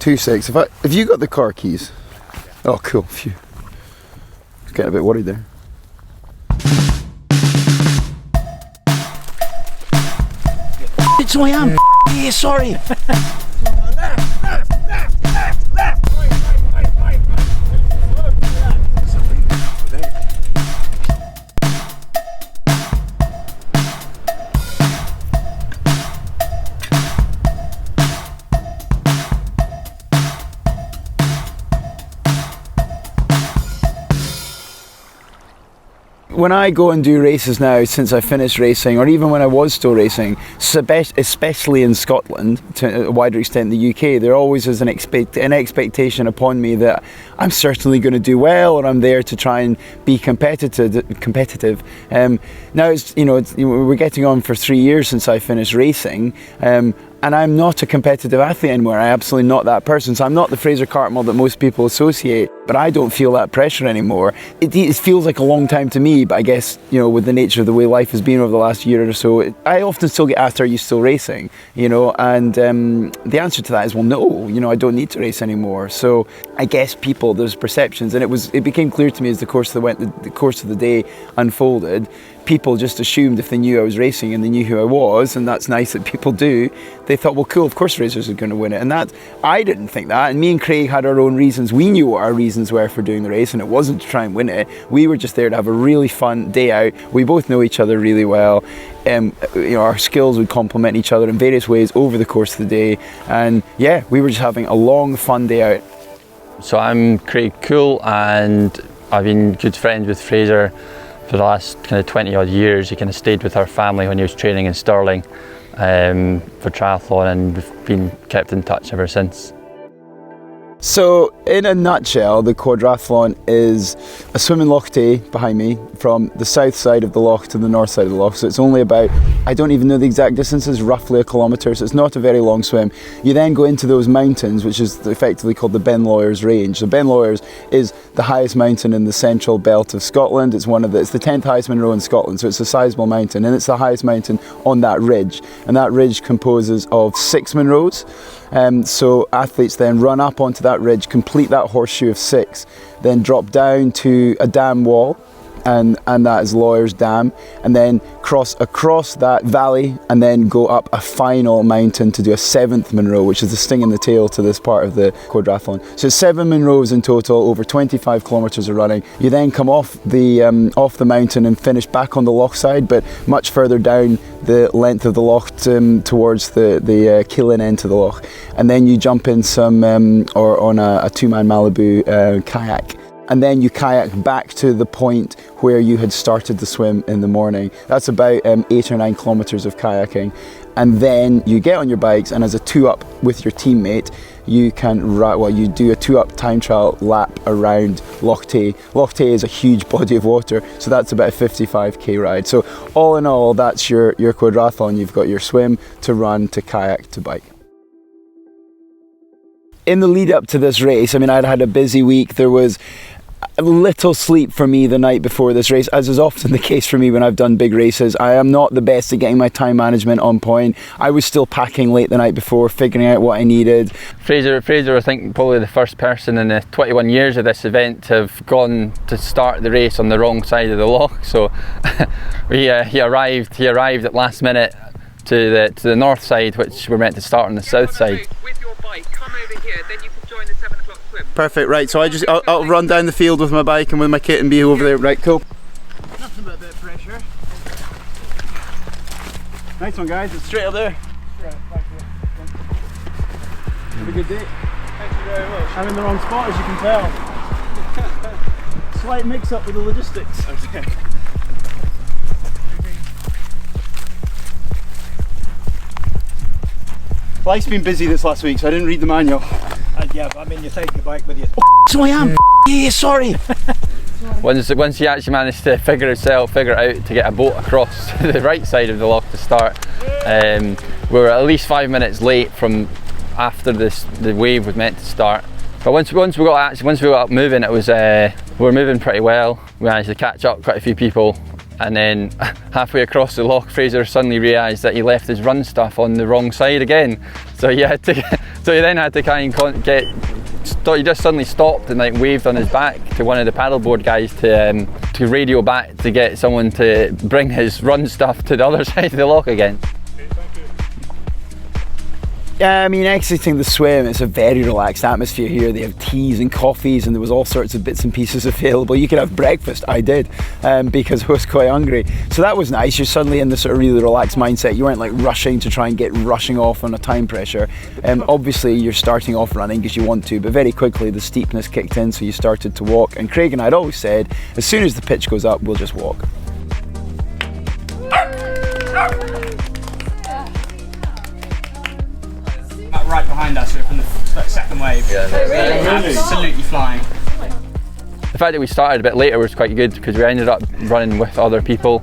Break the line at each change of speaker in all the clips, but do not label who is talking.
2 6. Have you got the car keys? Oh, cool. Phew. I was getting a bit worried there.
So I am. Yeah, sorry.
When I go and do races now, since I finished racing, or even when I was still racing, especially in Scotland, to a wider extent in the UK, there always is an expectation upon me that I'm certainly going to do well, or I'm there to try and be competitive. Now we're getting on for 3 years since I finished racing. And I'm not a competitive athlete anymore. I'm absolutely not that person. So I'm not the Fraser Cartmel that most people associate, but I don't feel that pressure anymore. It feels like a long time to me, but I guess, with the nature of the way life has been over the last year or so, I often still get asked, are you still racing? And the answer to that is, well, no, I don't need to race anymore. So I guess there's perceptions, and it became clear to me as the course of the day unfolded. People just assumed if they knew I was racing and they knew who I was, and that's nice that people do, they thought, well, cool, of course racers are going to win it. And that, I didn't think that. And me and Craig had our own reasons. We knew what our reasons were for doing the race, and it wasn't to try and win it. We were just there to have a really fun day out. We both know each other really well. Our skills would complement each other in various ways over the course of the day. And yeah, we were just having a long, fun day out.
So I'm Craig Coull, and I've been good friends with Fraser for the last kind of 20 odd years. He kind of stayed with our family when he was training in Stirling for triathlon, and we've been kept in touch ever since.
So in a nutshell, the quadrathlon is a swim in Loch Tay behind me, from the south side of the loch to the north side of the loch. So it's only about, I don't even know the exact distances, roughly a kilometre, so it's not a very long swim. You then go into those mountains, which is effectively called the Ben Lawyers Range. So Ben Lawyers is the highest mountain in the central belt of Scotland. It's the 10th highest Munro in Scotland, so it's a sizable mountain, and it's the highest mountain on that ridge. And that ridge composes of 6 Munros. So athletes then run up onto that ridge, complete that horseshoe of 6, then drop down to a dam wall, and that is Lawyers Dam, and then cross across that valley and then go up a final mountain to do a 7th Munro, which is the sting in the tail to this part of the quadrathlon. So it's 7 Munros in total, over 25 kilometres of running. You then come off the mountain and finish back on the loch side, but much further down the length of the loch towards the Killin end to the loch, and then you jump in some on a 2-man Malibu kayak. And then you kayak back to the point where you had started the swim in the morning. That's about 8 or 9 kilometres of kayaking. And then you get on your bikes, and as a 2-up with your teammate, you do a 2-up time trial lap around Loch Tay. Loch Tay is a huge body of water, so that's about a 55k ride. So all in all, that's your quadrathlon. You've got your swim, to run, to kayak, to bike. In the lead up to this race, I'd had a busy week. There was a little sleep for me the night before this race, as is often the case for me when I've done big races. I am not the best at getting my time management on point. I was still packing late the night before, figuring out what I needed.
Fraser, I think, probably the first person in the 21 years of this event to have gone to start the race on the wrong side of the loch. So he arrived at last minute to the north side, which we're meant to start on the south side.
With your bike, come over here, then you can join the 7 o'clock swim.
Perfect, right, so I'll run down the field with my bike and with my kit and be over there. Right, cool. Nothing but a bit of pressure. Nice one, guys, it's straight up there. Right, back here. Have a good day.
Thank you very much.
I'm in the wrong spot, as you can tell. Slight mix up with the logistics. Okay. Life's been busy this last week, so I didn't read the manual.
Yeah, you take your bike with you. So I am. Yeah, sorry.
Once he actually managed to figure it out to get a boat across to the right side of the loch to start, we were at least 5 minutes late from after the wave was meant to start. But once we got up moving, it was we were moving pretty well. We managed to catch up quite a few people and then halfway across the loch, Fraser suddenly realised that he left his run stuff on the wrong side again. So he had to, so he then had to kind of he just suddenly stopped and like waved on his back to one of the paddleboard guys to radio back to get someone to bring his run stuff to the other side of the loch again.
Yeah, I mean, exiting the swim, it's a very relaxed atmosphere here. They have teas and coffees, and there was all sorts of bits and pieces available. You could have breakfast. I did, because I was quite hungry. So that was nice. You're suddenly in this sort of really relaxed mindset. You weren't like rushing to try and get rushing off on a time pressure. Obviously, you're starting off running because you want to, but very quickly the steepness kicked in, so you started to walk. And Craig and I had always said, as soon as the pitch goes up, we'll just walk.
Right behind us from the second wave. Yeah, really? Absolutely flying.
The fact that we started a bit later was quite good because we ended up running with other people.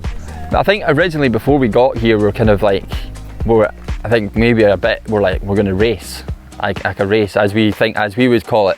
I think originally before we got here we were kind of like, I think maybe a bit, we're going to race, like a race as we would call it.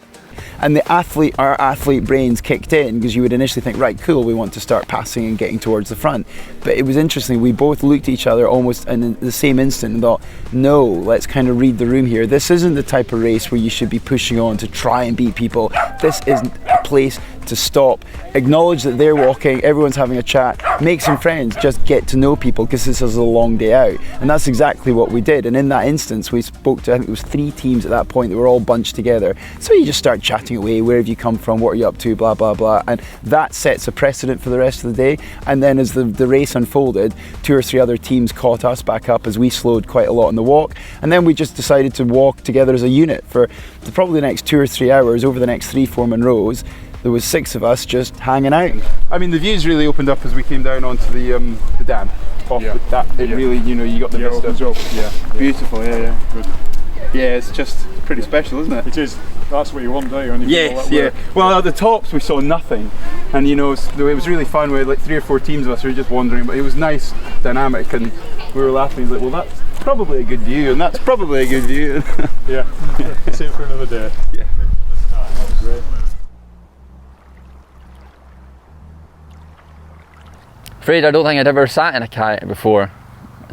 And our athlete brains kicked in because you would initially think, right, cool, we want to start passing and getting towards the front. But it was interesting, we both looked at each other almost in the same instant and thought, no, let's kind of read the room here. This isn't the type of race where you should be pushing on to try and beat people. This isn't a place to stop, acknowledge that they're walking, everyone's having a chat, make some friends, just get to know people because this is a long day out. And that's exactly what we did. And in that instance, we spoke to, I think it was 3 teams at that point that were all bunched together. So you just start chatting away, where have you come from, what are you up to, blah, blah, blah. And that sets a precedent for the rest of the day. And then as the race unfolded, 2 or 3 other teams caught us back up as we slowed quite a lot on the walk. And then we just decided to walk together as a unit for probably the next 2 or 3 hours over the next 3-4 Monroes. There was 6 of us just hanging out.
I mean, the views really opened up as we came down onto the dam. Really, you got the vista. Yeah. Beautiful, yeah. Good. Yeah, it's just pretty special, isn't it?
It is. That's what you want, don't you? When you
yes, yeah. Well, at the tops we saw nothing, and it was really fun. We had like 3 or 4 teams of us who were just wandering, but it was nice, dynamic, and we were laughing. Like, well, that's probably a good view, and that's probably a good view.
Yeah. Same for another day.
Yeah.
Great.
Afraid I don't think I'd ever sat in a kayak before,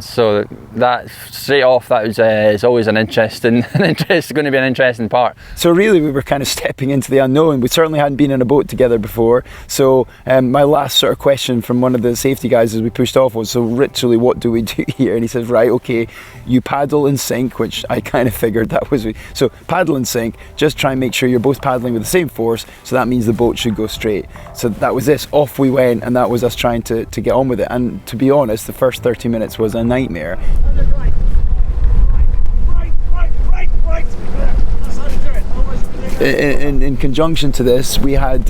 so that straight off that was is always going to be an interesting part.
So really we were kind of stepping into the unknown. We certainly hadn't been in a boat together before, so my last sort of question from one of the safety guys as we pushed off was, so literally what do we do here? And he says, right, okay, you paddle and sink, which I kind of figured that was, so paddle and sink, just try and make sure you're both paddling with the same force, so that means the boat should go straight. So that was this, off we went, and that was us trying to get on with it. And to be honest, the first 30 minutes was a nightmare. In conjunction to this, we had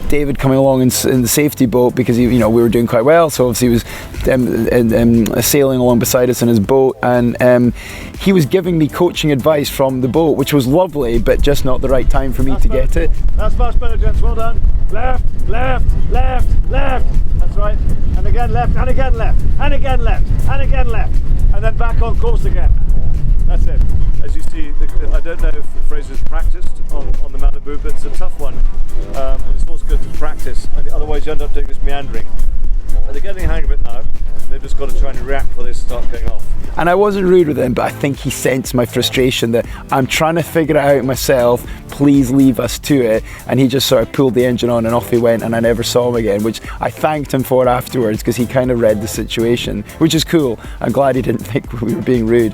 David coming along in the safety boat because we were doing quite well. So obviously he was sailing along beside us in his boat, and he was giving me coaching advice from the boat, which was lovely, but just not the right time for me to get it.
That's much better, gents. Well done. Left, left, left, left. That's right. And again left, and again left, and again left, and again left, and then back on course again. That's it. As you see, I don't know if Fraser's practiced on the Malibu, but it's a tough one. It's always good to practice, and otherwise you end up doing this meandering. And they're getting the hang of it now. They've just got to try and react before they start going off.
And I wasn't rude with him, but I think he sensed my frustration that I'm trying to figure it out myself, please leave us to it. And he just sort of pulled the engine on and off he went, and I never saw him again, which I thanked him for afterwards because he kind of read the situation, which is cool. I'm glad he didn't think we were being rude.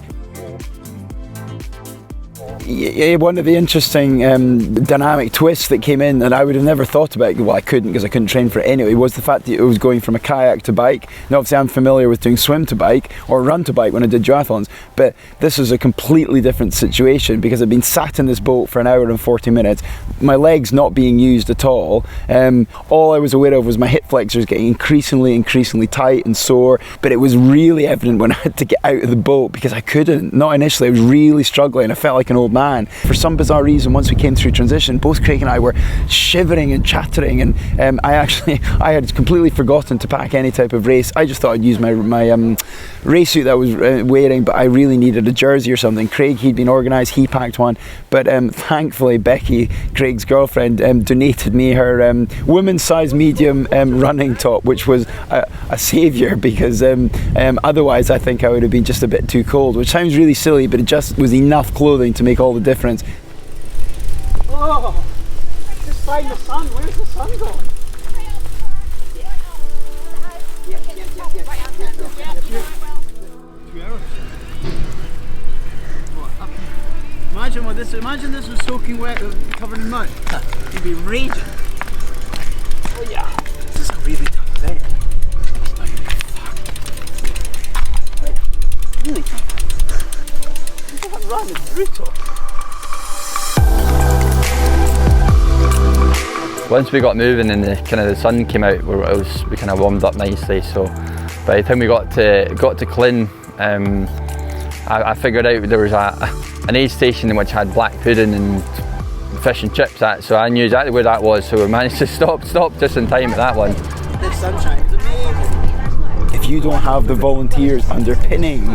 One of the interesting dynamic twists that came in that I would have never thought about, well I couldn't because I couldn't train for it anyway, was the fact that it was going from a kayak to bike. Now obviously I'm familiar with doing swim to bike or run to bike when I did duathlons, but this was a completely different situation because I'd been sat in this boat for an hour and 40 minutes, my legs not being used at all. All I was aware of was my hip flexors getting increasingly tight and sore, but it was really evident when I had to get out of the boat because I couldn't, not initially, I was really struggling. I felt like an old old man. For some bizarre reason, once we came through transition, both Craig and I were shivering and chattering, and I had completely forgotten to pack any type of race. I just thought I'd use my race suit that I was wearing, but I really needed a jersey or something. Craig, he'd been organised, he packed one, but thankfully Becky, Craig's girlfriend, donated me her women's size medium running top, which was a saviour, because otherwise I think I would have been just a bit too cold, which sounds really silly, but it just was enough clothing to make all the difference.
Oh, just find the sun. Where's the sun gone? Imagine this was soaking wet, covered in mud. You'd be raging. Oh yeah, this is a really tough event. Really tough. That run is brutal.
Once we got moving and the sun came out, we kind of warmed up nicely. So by the time we got to Clin, I figured out there was an aid station which had black pudding and fish and chips at, so I knew exactly where that was. So we managed to stop just in time at that one.
This sunshine is amazing.
If you don't have the volunteers underpinning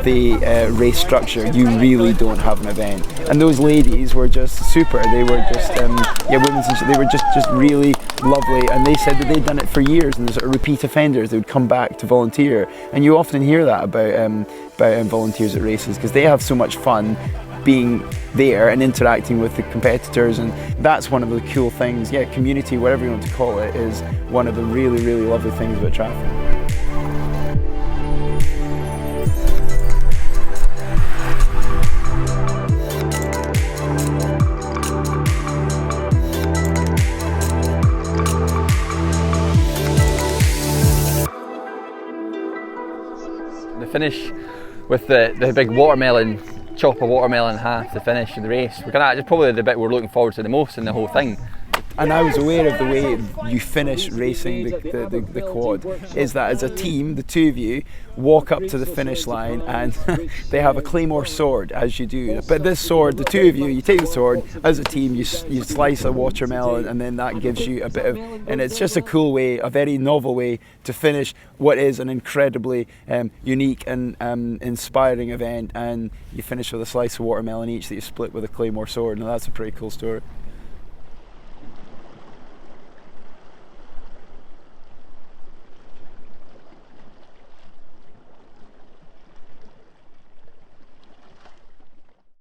the race structure, you really don't have an event. And those ladies were just super. They were just women's. They were just really lovely. And they said that they'd done it for years, and they're sort of repeat offenders. They would come back to volunteer, and you often hear that about volunteers at races, because they have so much fun being there and interacting with the competitors. And that's one of the cool things. Yeah, community, whatever you want to call it, is one of the really, really lovely things about triathlon.
The finish with the big watermelon, chop a watermelon in half, the finish of the race. It's probably the bit we're looking forward to the most in the whole thing.
And I was aware of the way you finish racing the quad, is that as a team, the two of you walk up to the finish line, and they have a claymore sword, as you do. But this sword, the two of you take the sword, as a team you slice a watermelon, and then that gives you a bit of, and it's just a cool way, a very novel way to finish what is an incredibly unique and inspiring event. And you finish with a slice of watermelon each that you split with a claymore sword. Now that's a pretty cool story.